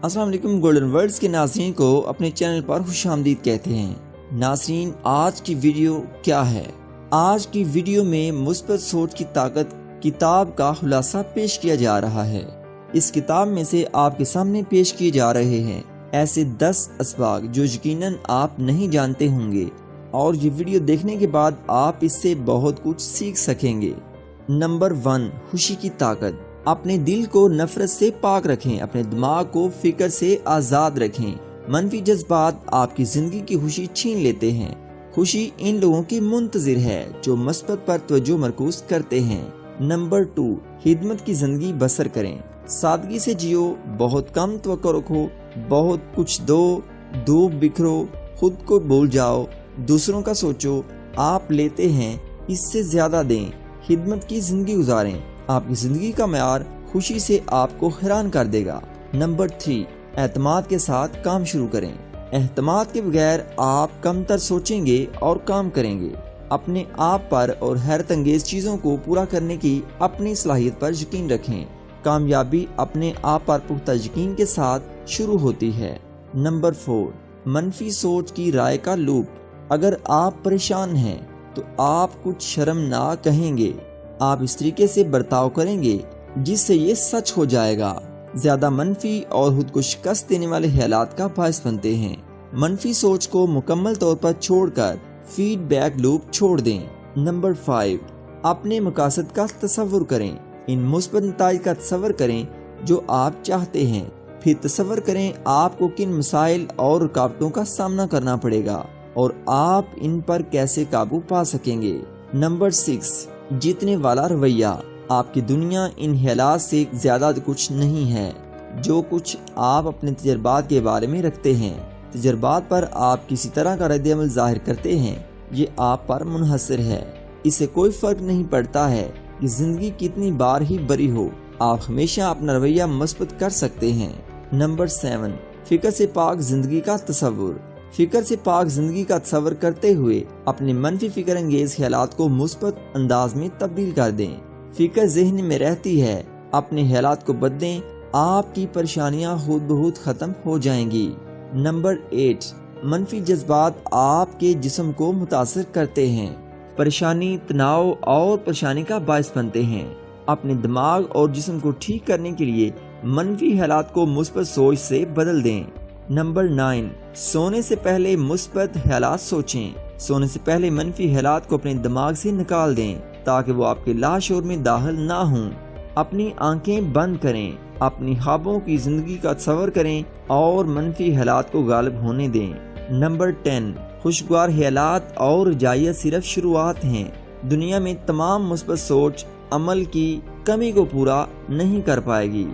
السلام علیکم golden words کے ناظرین کو اپنے چینل پر خوش آمدید کہتے ہیں۔ ناظرین، آج کی ویڈیو کیا ہے؟ آج کی ویڈیو میں مثبت سوچ کی طاقت کتاب کا خلاصہ پیش کیا جا رہا ہے۔ اس کتاب میں سے آپ کے سامنے پیش کیے جا رہے ہیں ایسے 10 اسباق جو یقیناً آپ نہیں جانتے ہوں گے، اور یہ ویڈیو دیکھنے کے بعد آپ اس سے بہت کچھ سیکھ سکیں گے۔ نمبر 1، خوشی کی طاقت۔ اپنے دل کو نفرت سے پاک رکھیں، اپنے دماغ کو فکر سے آزاد رکھیں۔ منفی جذبات آپ کی زندگی کی خوشی چھین لیتے ہیں۔ خوشی ان لوگوں کی منتظر ہے جو مثبت پر توجہ مرکوز کرتے ہیں۔ نمبر 2، خدمت کی زندگی بسر کریں۔ سادگی سے جیو، بہت کم توقع رکھو، بہت کچھ دو بکھرو، خود کو بھول جاؤ، دوسروں کا سوچو، آپ لیتے ہیں اس سے زیادہ دیں۔ خدمت کی زندگی گزاریں، آپ کی زندگی کا معیار خوشی سے آپ کو حیران کر دے گا۔ نمبر 3، اعتماد کے ساتھ کام شروع کریں۔ اعتماد کے بغیر آپ کم تر سوچیں گے اور کام کریں گے۔ اپنے آپ پر اور حیرت انگیز چیزوں کو پورا کرنے کی اپنی صلاحیت پر یقین رکھیں۔ کامیابی اپنے آپ پر پختہ یقین کے ساتھ شروع ہوتی ہے۔ نمبر 4، منفی سوچ کی رائے کا لوپ۔ اگر آپ پریشان ہیں تو آپ کچھ شرمناک کہیں گے، آپ اس طریقے سے برتاؤ کریں گے جس سے یہ سچ ہو جائے گا۔ زیادہ منفی اور خود کو شکست دینے والے خیالات کا باعث بنتے ہیں۔ منفی سوچ کو مکمل طور پر چھوڑ کر فیڈ بیک لوپ چھوڑ دیں۔ نمبر 5، اپنے مقاصد کا تصور کریں۔ ان مثبت نتائج کا تصور کریں جو آپ چاہتے ہیں، پھر تصور کریں آپ کو کن مسائل اور رکاوٹوں کا سامنا کرنا پڑے گا اور آپ ان پر کیسے قابو پا سکیں گے۔ نمبر 6، جیتنے والا رویہ۔ آپ کی دنیا ان خیالات سے زیادہ کچھ نہیں ہے۔ جو کچھ آپ اپنے تجربات کے بارے میں رکھتے ہیں، تجربات پر آپ کسی طرح کا رد عمل ظاہر کرتے ہیں، یہ آپ پر منحصر ہے۔ اسے کوئی فرق نہیں پڑتا ہے کہ زندگی کتنی بار ہی بری ہو، آپ ہمیشہ اپنا رویہ مثبت کر سکتے ہیں۔ نمبر 7، فکر سے پاک زندگی کا تصور۔ فکر سے پاک زندگی کا تصور کرتے ہوئے اپنے منفی فکر انگیز خیالات کو مثبت انداز میں تبدیل کر دیں۔ فکر ذہن میں رہتی ہے، اپنے خیالات کو بدلیں، آپ کی پریشانیاں خود بخود ختم ہو جائیں گی۔ نمبر 8، منفی جذبات آپ کے جسم کو متاثر کرتے ہیں، پریشانی، تناؤ اور پریشانی کا باعث بنتے ہیں۔ اپنے دماغ اور جسم کو ٹھیک کرنے کے لیے منفی خیالات کو مثبت سوچ سے بدل دیں۔ نمبر 9، سونے سے پہلے مثبت خیالات سوچیں۔ سونے سے پہلے منفی خیالات کو اپنے دماغ سے نکال دیں تاکہ وہ آپ کے لاشعور میں داخل نہ ہوں۔ اپنی آنکھیں بند کریں، اپنی خوابوں کی زندگی کا تصور کریں اور منفی خیالات کو غالب ہونے دیں۔ نمبر 10، خوشگوار خیالات اور رجائیت صرف شروعات ہیں۔ دنیا میں تمام مثبت سوچ عمل کی کمی کو پورا نہیں کر پائے گی۔